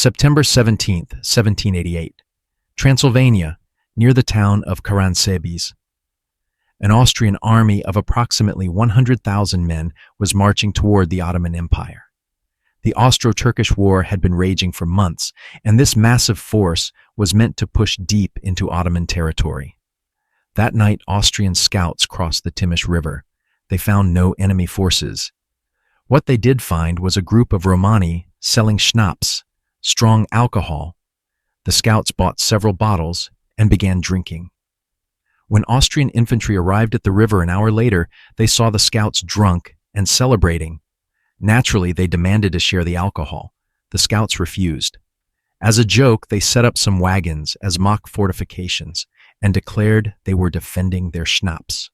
September 17th, 1788. Transylvania, near the town of Karánsebes. An Austrian army of approximately 100,000 men was marching toward the Ottoman Empire. The Austro-Turkish War had been raging for months, and this massive force was meant to push deep into Ottoman territory. That night, Austrian scouts crossed the Timish River. They found no enemy forces. What they did find was a group of Romani selling schnapps, strong alcohol. The scouts bought several bottles and began drinking. When Austrian infantry arrived at the river an hour later, they saw the scouts drunk and celebrating. Naturally, they demanded to share the alcohol. The scouts refused. As a joke, they set up some wagons as mock fortifications and declared they were defending their schnapps.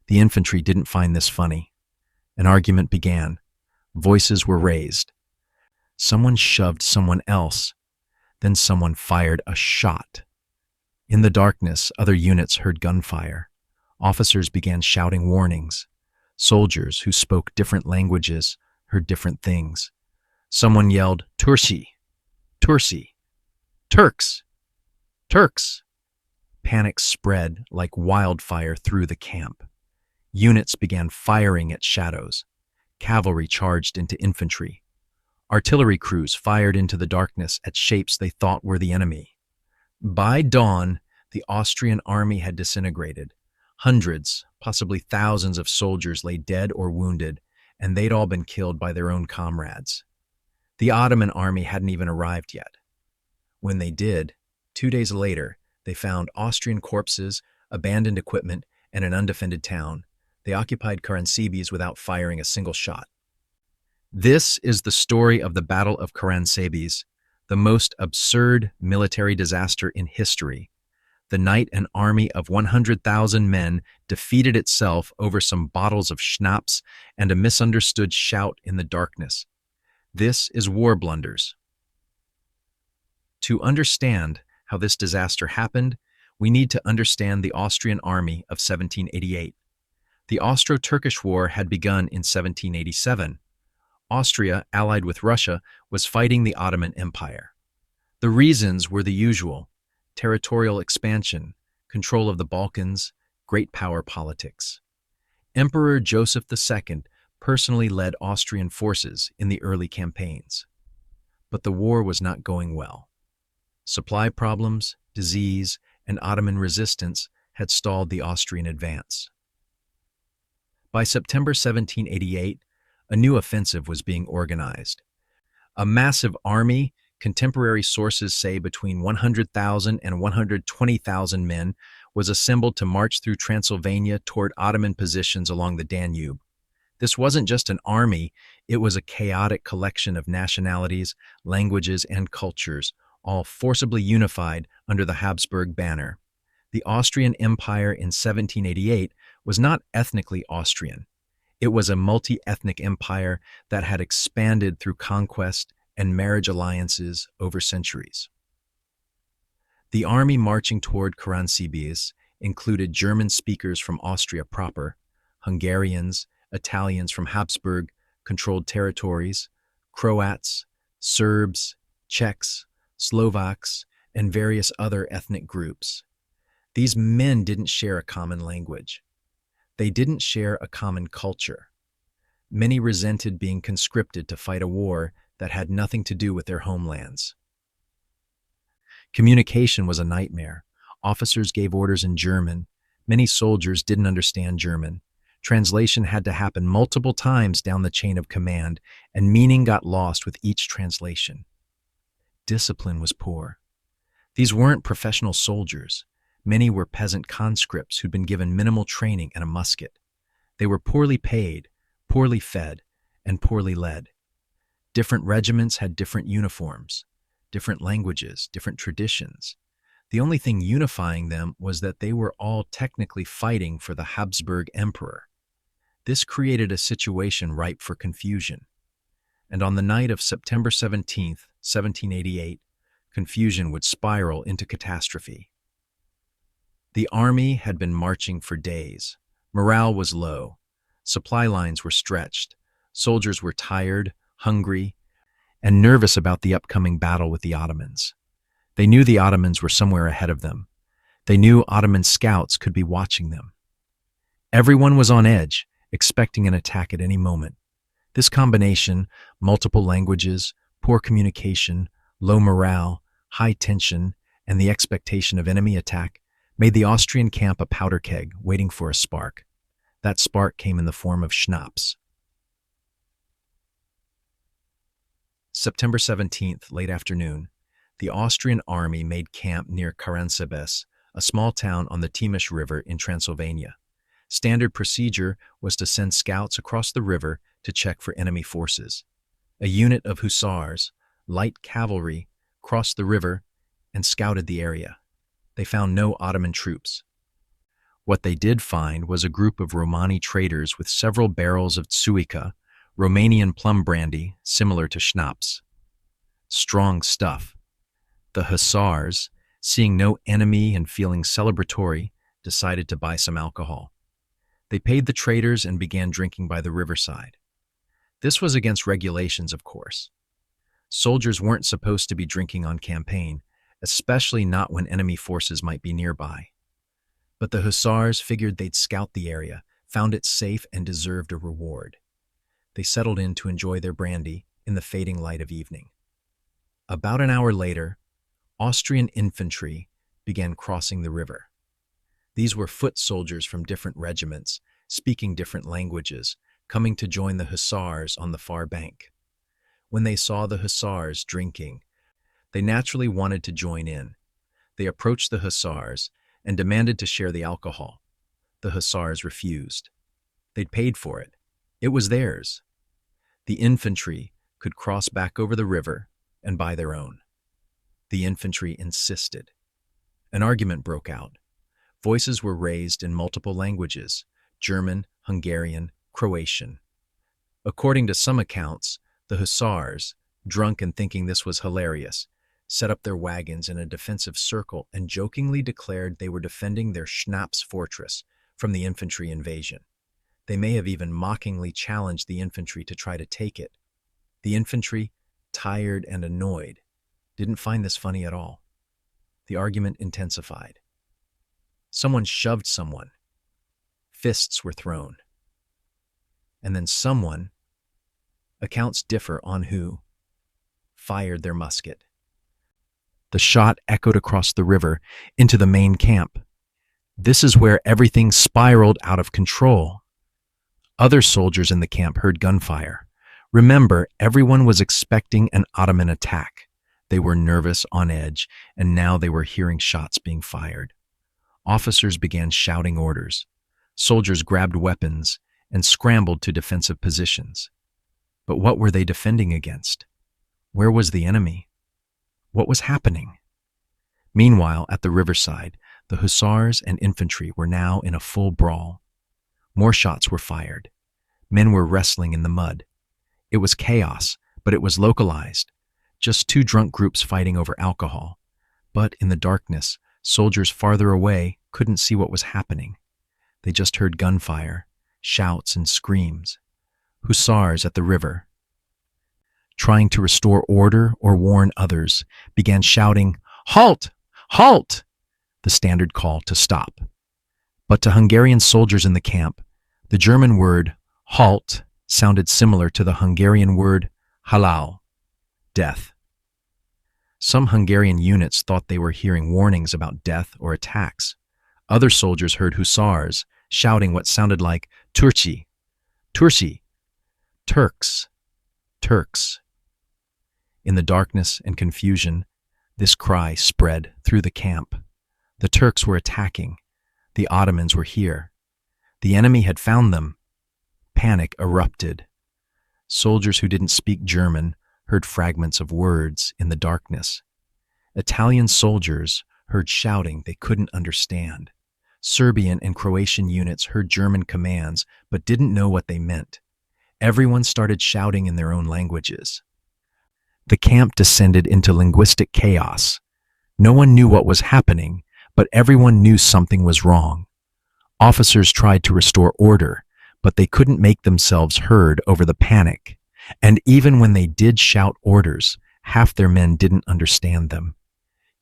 The infantry didn't find this funny. An argument began. Voices were raised. Someone shoved someone else. Then someone fired a shot. In the darkness, other units heard gunfire. Officers began shouting warnings. Soldiers who spoke different languages heard different things. Someone yelled, "Tursi! Tursi! Turks! Turks!" Panic spread like wildfire through the camp. Units began firing at shadows. Cavalry charged into infantry. Artillery crews fired into the darkness at shapes they thought were the enemy. By dawn, the Austrian army had disintegrated. Hundreds, possibly thousands of soldiers lay dead or wounded, and they'd all been killed by their own comrades. The Ottoman army hadn't even arrived yet. When they did, 2 days later, they found Austrian corpses, abandoned equipment, and an undefended town. They occupied Karánsebes without firing a single shot. This is the story of the Battle of Karánsebes, the most absurd military disaster in history. The night an army of 100,000 men defeated itself over some bottles of schnapps and a misunderstood shout in the darkness. This is War Blunders. To understand how this disaster happened, we need to understand the Austrian army of 1788. The Austro-Turkish War had begun in 1787. Austria, allied with Russia, was fighting the Ottoman Empire. The reasons were the usual: territorial expansion, control of the Balkans, great power politics. Emperor Joseph II personally led Austrian forces in the early campaigns. But the war was not going well. Supply problems, disease, and Ottoman resistance had stalled the Austrian advance. By September 1788, a new offensive was being organized. A massive army, contemporary sources say between 100,000 and 120,000 men, was assembled to march through Transylvania toward Ottoman positions along the Danube. This wasn't just an army, it was a chaotic collection of nationalities, languages, and cultures, all forcibly unified under the Habsburg banner. The Austrian Empire in 1788 was not ethnically Austrian. It was a multi-ethnic empire that had expanded through conquest and marriage alliances over centuries. The army marching toward Karánsebes included German speakers from Austria proper, Hungarians, Italians from Habsburg-controlled territories, Croats, Serbs, Czechs, Slovaks, and various other ethnic groups. These men didn't share a common language. They didn't share a common culture. Many resented being conscripted to fight a war that had nothing to do with their homelands. Communication was a nightmare. Officers gave orders in German. Many soldiers didn't understand German. Translation had to happen multiple times down the chain of command, and meaning got lost with each translation. Discipline was poor. These weren't professional soldiers. Many were peasant conscripts who'd been given minimal training and a musket. They were poorly paid, poorly fed, and poorly led. Different regiments had different uniforms, different languages, different traditions. The only thing unifying them was that they were all technically fighting for the Habsburg emperor. This created a situation ripe for confusion. And on the night of September 17th, 1788, confusion would spiral into catastrophe. The army had been marching for days. Morale was low. Supply lines were stretched. Soldiers were tired, hungry, and nervous about the upcoming battle with the Ottomans. They knew the Ottomans were somewhere ahead of them. They knew Ottoman scouts could be watching them. Everyone was on edge, expecting an attack at any moment. This combination, multiple languages, poor communication, low morale, high tension, and the expectation of enemy attack, made the Austrian camp a powder keg waiting for a spark. That spark came in the form of schnapps. September 17th, late afternoon, the Austrian army made camp near Karánsebes, a small town on the Timiş River in Transylvania. Standard procedure was to send scouts across the river to check for enemy forces. A unit of hussars, light cavalry, crossed the river and scouted the area. They found no Ottoman troops. What they did find was a group of Romani traders with several barrels of tsuika, Romanian plum brandy, similar to schnapps. Strong stuff. The hussars, seeing no enemy and feeling celebratory, decided to buy some alcohol. They paid the traders and began drinking by the riverside. This was against regulations, of course. Soldiers weren't supposed to be drinking on campaign, especially not when enemy forces might be nearby. But the hussars figured they'd scout the area, found it safe, and deserved a reward. They settled in to enjoy their brandy in the fading light of evening. About an hour later, Austrian infantry began crossing the river. These were foot soldiers from different regiments, speaking different languages, coming to join the hussars on the far bank. When they saw the hussars drinking, they naturally wanted to join in. They approached the hussars and demanded to share the alcohol. The hussars refused. They'd paid for it. It was theirs. The infantry could cross back over the river and buy their own. The infantry insisted. An argument broke out. Voices were raised in multiple languages: German, Hungarian, Croatian. According to some accounts, the hussars, drunk and thinking this was hilarious, set up their wagons in a defensive circle and jokingly declared they were defending their schnapps fortress from the infantry invasion. They may have even mockingly challenged the infantry to try to take it. The infantry, tired and annoyed, didn't find this funny at all. The argument intensified. Someone shoved someone. Fists were thrown. And then someone, accounts differ on who, fired their musket. The shot echoed across the river into the main camp. This is where everything spiraled out of control. Other soldiers in the camp heard gunfire. Remember, everyone was expecting an Ottoman attack. They were nervous, on edge, and now they were hearing shots being fired. Officers began shouting orders. Soldiers grabbed weapons and scrambled to defensive positions. But what were they defending against? Where was the enemy? What was happening? Meanwhile, at the riverside, the hussars and infantry were now in a full brawl. More shots were fired. Men were wrestling in the mud. It was chaos, but it was localized. Just two drunk groups fighting over alcohol. But in the darkness, soldiers farther away couldn't see what was happening. They just heard gunfire, shouts and screams. Hussars at the river, trying to restore order or warn others, began shouting, "Halt! Halt!" the standard call to stop. But to Hungarian soldiers in the camp, the German word halt sounded similar to the Hungarian word halál, death. Some Hungarian units thought they were hearing warnings about death or attacks. Other soldiers heard hussars shouting what sounded like Turci, Turci, Turks, Turks. In the darkness and confusion, this cry spread through the camp. The Turks were attacking. The Ottomans were here. The enemy had found them. Panic erupted. Soldiers who didn't speak German heard fragments of words in the darkness. Italian soldiers heard shouting they couldn't understand. Serbian and Croatian units heard German commands but didn't know what they meant. Everyone started shouting in their own languages. The camp descended into linguistic chaos. No one knew what was happening, but everyone knew something was wrong. Officers tried to restore order, but they couldn't make themselves heard over the panic. And even when they did shout orders, half their men didn't understand them.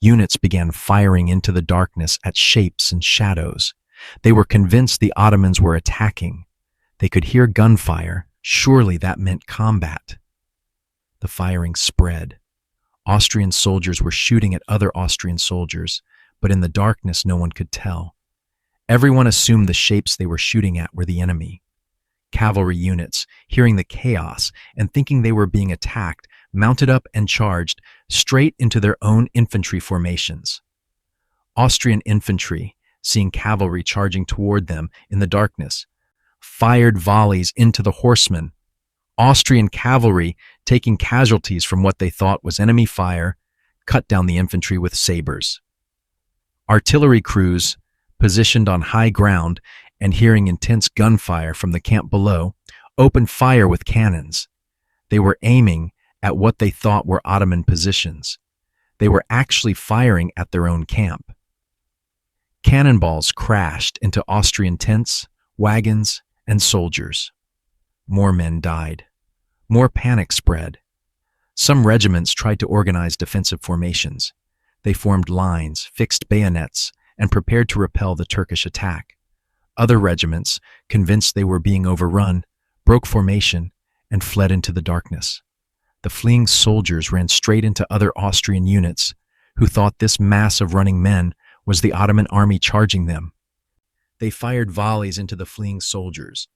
Units began firing into the darkness at shapes and shadows. They were convinced the Ottomans were attacking. They could hear gunfire. Surely that meant combat. The firing spread. Austrian soldiers were shooting at other Austrian soldiers, but in the darkness no one could tell. Everyone assumed the shapes they were shooting at were the enemy. Cavalry units, hearing the chaos and thinking they were being attacked, mounted up and charged straight into their own infantry formations. Austrian infantry, seeing cavalry charging toward them in the darkness, fired volleys into the horsemen. Austrian cavalry, taking casualties from what they thought was enemy fire, cut down the infantry with sabers. Artillery crews, positioned on high ground and hearing intense gunfire from the camp below, opened fire with cannons. They were aiming at what they thought were Ottoman positions. They were actually firing at their own camp. Cannonballs crashed into Austrian tents, wagons, and soldiers. More men died. More panic spread. Some regiments tried to organize defensive formations. They formed lines, fixed bayonets, and prepared to repel the Turkish attack. Other regiments, convinced they were being overrun, broke formation and fled into the darkness. The fleeing soldiers ran straight into other Austrian units, who thought this mass of running men was the Ottoman army charging them. They fired volleys into the fleeing soldiers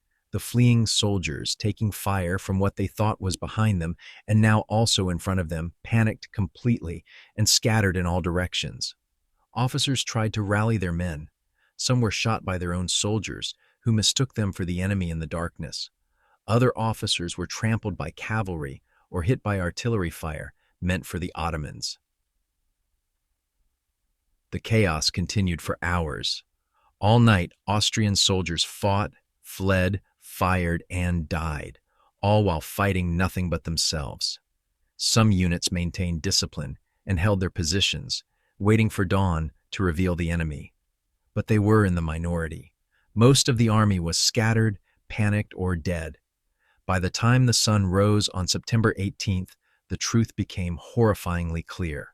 taking fire from what they thought was behind them and now also in front of them, panicked completely and scattered in all directions. Officers tried to rally their men. Some were shot by their own soldiers, who mistook them for the enemy in the darkness. Other officers were trampled by cavalry or hit by artillery fire meant for the Ottomans. The chaos continued for hours. All night, Austrian soldiers fought, fled, fired, and died, all while fighting nothing but themselves. Some units maintained discipline and held their positions, waiting for dawn to reveal the enemy. But they were in the minority. Most of the army was scattered, panicked, or dead. By the time the sun rose on September 18th, the truth became horrifyingly clear.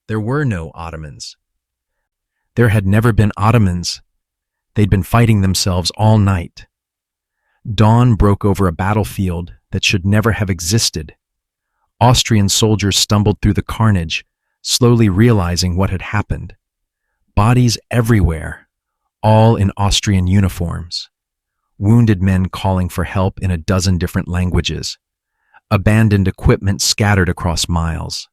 There were no Ottomans. There had never been Ottomans. They'd been fighting themselves all night. Dawn broke over a battlefield that should never have existed. Austrian soldiers stumbled through the carnage, slowly realizing what had happened. Bodies everywhere, all in Austrian uniforms. Wounded men calling for help in a dozen different languages. Abandoned equipment scattered across miles.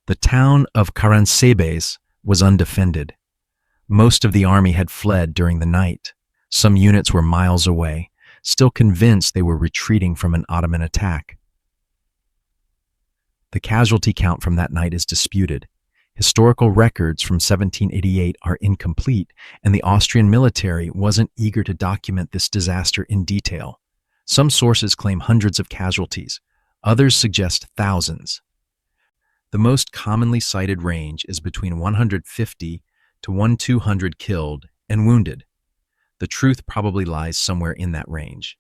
The town of Karánsebes was undefended. Most of the army had fled during the night. Some units were miles away, still convinced they were retreating from an Ottoman attack. The casualty count from that night is disputed. Historical records from 1788 are incomplete, and the Austrian military wasn't eager to document this disaster in detail. Some sources claim hundreds of casualties. Others suggest thousands. The most commonly cited range is between 150 to 200 killed and wounded. The truth probably lies somewhere in that range.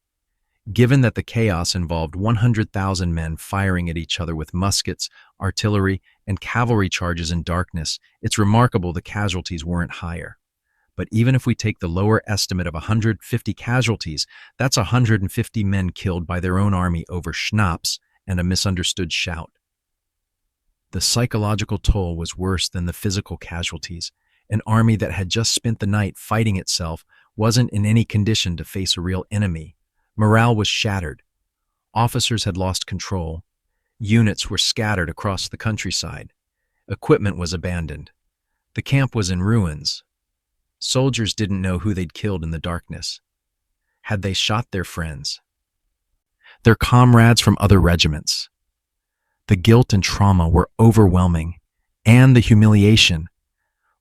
Given that the chaos involved 100,000 men firing at each other with muskets, artillery, and cavalry charges in darkness, it's remarkable the casualties weren't higher. But even if we take the lower estimate of 150 casualties, that's 150 men killed by their own army over schnapps and a misunderstood shout. The psychological toll was worse than the physical casualties. An army that had just spent the night fighting itself wasn't in any condition to face a real enemy. Morale was shattered. Officers had lost control. Units were scattered across the countryside. Equipment was abandoned. The camp was in ruins. Soldiers didn't know who they'd killed in the darkness. Had they shot their friends? Their comrades from other regiments? The guilt and trauma were overwhelming, and the humiliation.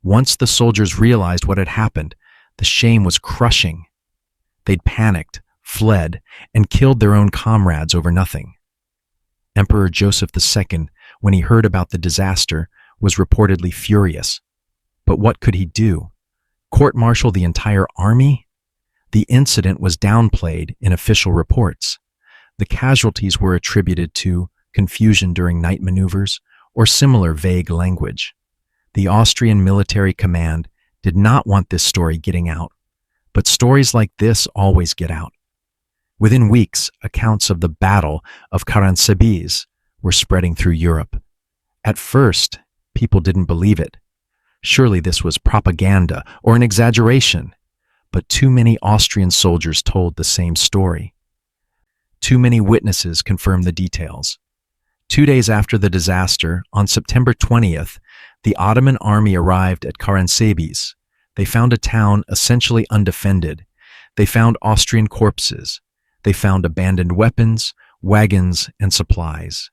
Once the soldiers realized what had happened, the shame was crushing. They'd panicked, fled, and killed their own comrades over nothing. Emperor Joseph II, when he heard about the disaster, was reportedly furious. But what could he do? Court-martial the entire army? The incident was downplayed in official reports. The casualties were attributed to confusion during night maneuvers or similar vague language. The Austrian military command did not want this story getting out, but stories like this always get out. Within weeks, accounts of the Battle of Karánsebes were spreading through Europe. At first, people didn't believe it. Surely this was propaganda or an exaggeration, but too many Austrian soldiers told the same story. Too many witnesses confirmed the details. 2 days after the disaster, on September 20th, the Ottoman army arrived at Karánsebes. They found a town essentially undefended. They found Austrian corpses. They found abandoned weapons, wagons, and supplies.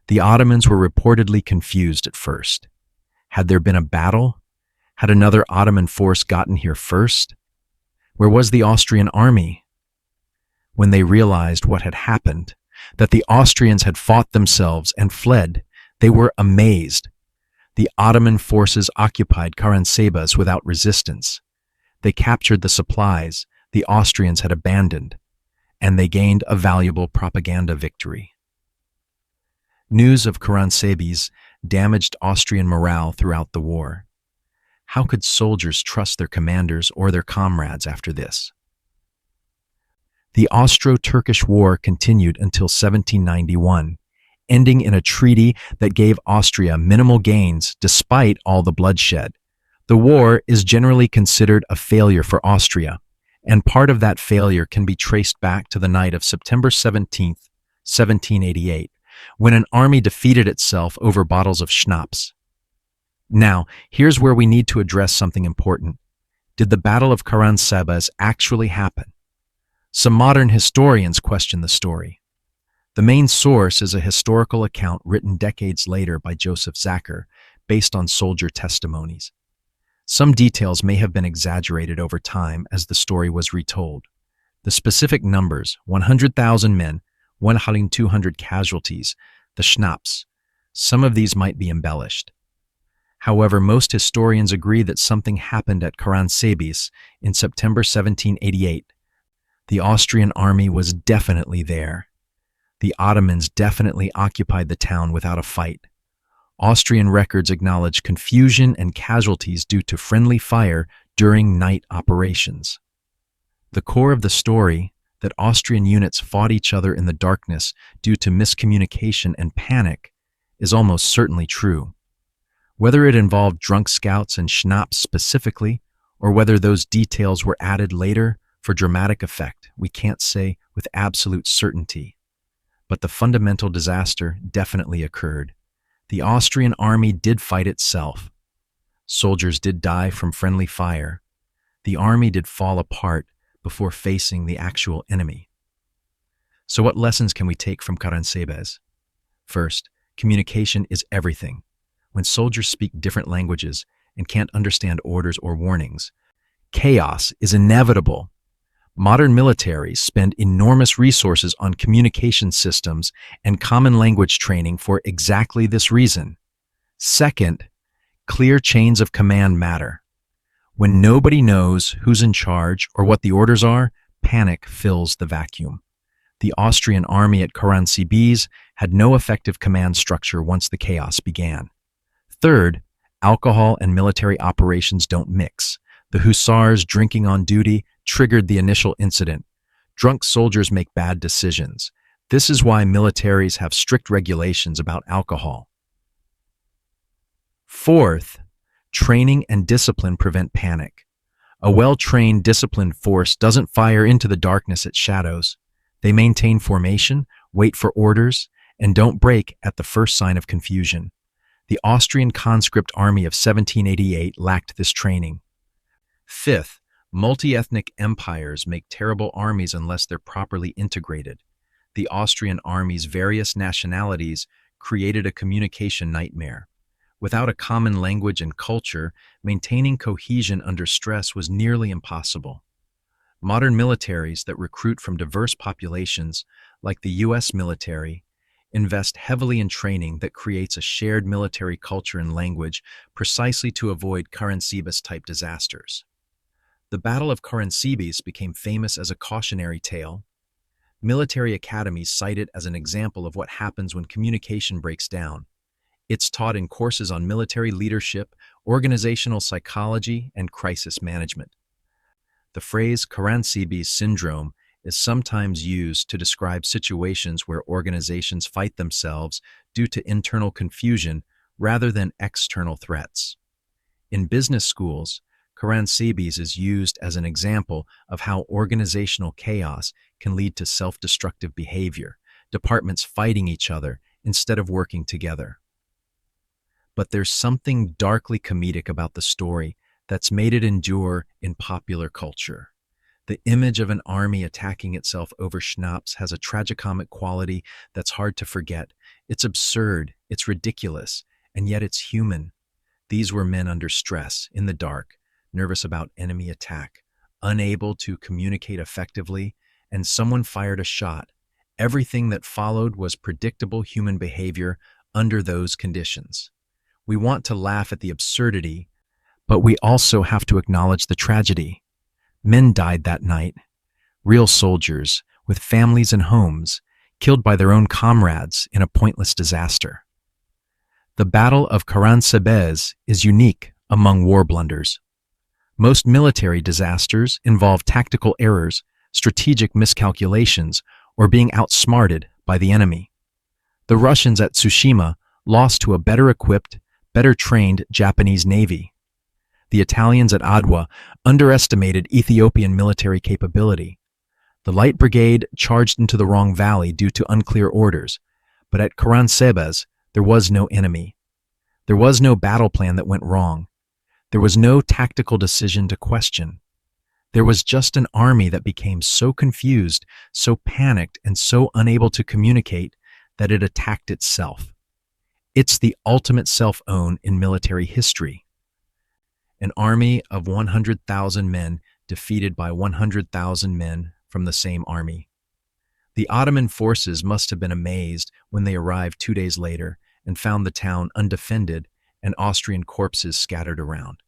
The Ottomans were reportedly confused at first. Had there been a battle? Had another Ottoman force gotten here first? Where was the Austrian army? When they realized what had happened, that the Austrians had fought themselves and fled, they were amazed. The Ottoman forces occupied Karánsebes without resistance. They captured the supplies the Austrians had abandoned, and they gained a valuable propaganda victory. News of Karánsebes damaged Austrian morale throughout the war. How could soldiers trust their commanders or their comrades after this? The Austro-Turkish War continued until 1791, ending in a treaty that gave Austria minimal gains despite all the bloodshed. The war is generally considered a failure for Austria, and part of that failure can be traced back to the night of September 17th, 1788, when an army defeated itself over bottles of schnapps. Now, here's where we need to address something important. Did the Battle of Karánsebes actually happen? Some modern historians question the story. The main source is a historical account written decades later by Joseph Zacher, based on soldier testimonies. Some details may have been exaggerated over time as the story was retold. The specific numbers, 100,000 men, 1,200 casualties, the schnapps, some of these might be embellished. However, most historians agree that something happened at Karánsebes in September 1788. The Austrian army was definitely there. The Ottomans definitely occupied the town without a fight. Austrian records acknowledge confusion and casualties due to friendly fire during night operations. The core of the story, that Austrian units fought each other in the darkness due to miscommunication and panic, is almost certainly true. Whether it involved drunk scouts and schnapps specifically, or whether those details were added later for dramatic effect, we can't say with absolute certainty. But the fundamental disaster definitely occurred. The Austrian army did fight itself. Soldiers did die from friendly fire. The army did fall apart before facing the actual enemy. So what lessons can we take from Karánsebes? First, communication is everything. When soldiers speak different languages and can't understand orders or warnings, chaos is inevitable. Modern militaries spend enormous resources on communication systems and common language training for exactly this reason. Second, clear chains of command matter. When nobody knows who's in charge or what the orders are, panic fills the vacuum. The Austrian army at Karánsebes had no effective command structure once the chaos began. Third, alcohol and military operations don't mix. The hussars drinking on duty triggered the initial incident. Drunk soldiers make bad decisions. This is why militaries have strict regulations about alcohol. Fourth, training and discipline prevent panic. A well-trained, disciplined force doesn't fire into the darkness at shadows. They maintain formation, wait for orders, and don't break at the first sign of confusion. The Austrian conscript army of 1788 lacked this training. Fifth, multi-ethnic empires make terrible armies unless they're properly integrated. The Austrian army's various nationalities created a communication nightmare. Without a common language and culture, maintaining cohesion under stress was nearly impossible. Modern militaries that recruit from diverse populations, like the U.S. military, invest heavily in training that creates a shared military culture and language precisely to avoid Karánsebes-type disasters. The Battle of Karánsebes became famous as a cautionary tale. Military academies cite it as an example of what happens when communication breaks down. It's taught in courses on military leadership, organizational psychology, and crisis management. The phrase Karánsebes syndrome is sometimes used to describe situations where organizations fight themselves due to internal confusion rather than external threats. In business schools, Karánsebes is used as an example of how organizational chaos can lead to self-destructive behavior, departments fighting each other instead of working together. But there's something darkly comedic about the story that's made it endure in popular culture. The image of an army attacking itself over schnapps has a tragicomic quality that's hard to forget. It's absurd, it's ridiculous, and yet it's human. These were men under stress, in the dark, nervous about enemy attack, unable to communicate effectively, and someone fired a shot. Everything that followed was predictable human behavior under those conditions. We want to laugh at the absurdity, but we also have to acknowledge the tragedy. Men died that night, real soldiers with families and homes, killed by their own comrades in a pointless disaster. The Battle of Karánsebes is unique among war blunders. Most military disasters involve tactical errors, strategic miscalculations, or being outsmarted by the enemy. The Russians at Tsushima lost to a better equipped, better trained Japanese navy. The Italians at Adwa underestimated Ethiopian military capability. The Light Brigade charged into the wrong valley due to unclear orders, but at Karánsebes there was no enemy. There was no battle plan that went wrong. There was no tactical decision to question. There was just an army that became so confused, so panicked, and so unable to communicate that it attacked itself. It's the ultimate self-own in military history. An army of 100,000 men defeated by 100,000 men from the same army. The Ottoman forces must have been amazed when they arrived 2 days later and found the town undefended and Austrian corpses scattered around.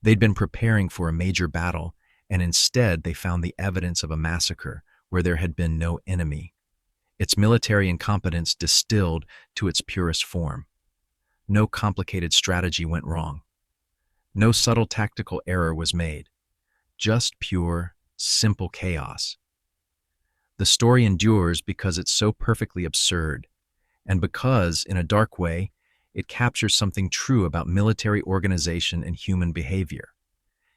They'd been preparing for a major battle, and instead they found the evidence of a massacre where there had been no enemy. Its military incompetence distilled to its purest form. No complicated strategy went wrong. No subtle tactical error was made. Just pure, simple chaos. The story endures because it's so perfectly absurd, and because, in a dark way, it captures something true about military organization and human behavior.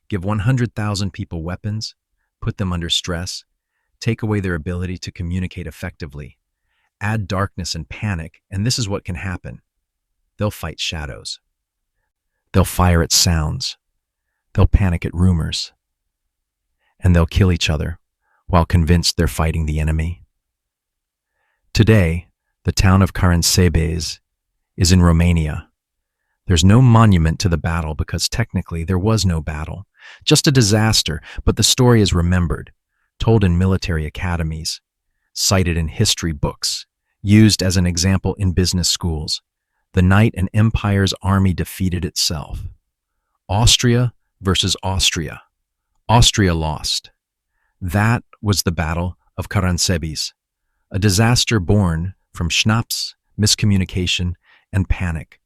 Give 100,000 people weapons, put them under stress, take away their ability to communicate effectively, add darkness and panic, and this is what can happen. They'll fight shadows. They'll fire at sounds. They'll panic at rumors. And they'll kill each other while convinced they're fighting the enemy. Today, the town of Karánsebes is in Romania. There's no monument to the battle because technically there was no battle, just a disaster, but the story is remembered, told in military academies, cited in history books, used as an example in business schools. The night an empire's army defeated itself. Austria versus Austria. Austria lost. That was the Battle of Karánsebes, a disaster born from schnapps, miscommunication, and panic.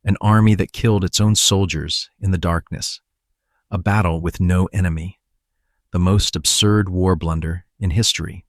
An army that killed its own soldiers in the darkness. A battle with no enemy. The most absurd war blunder in history.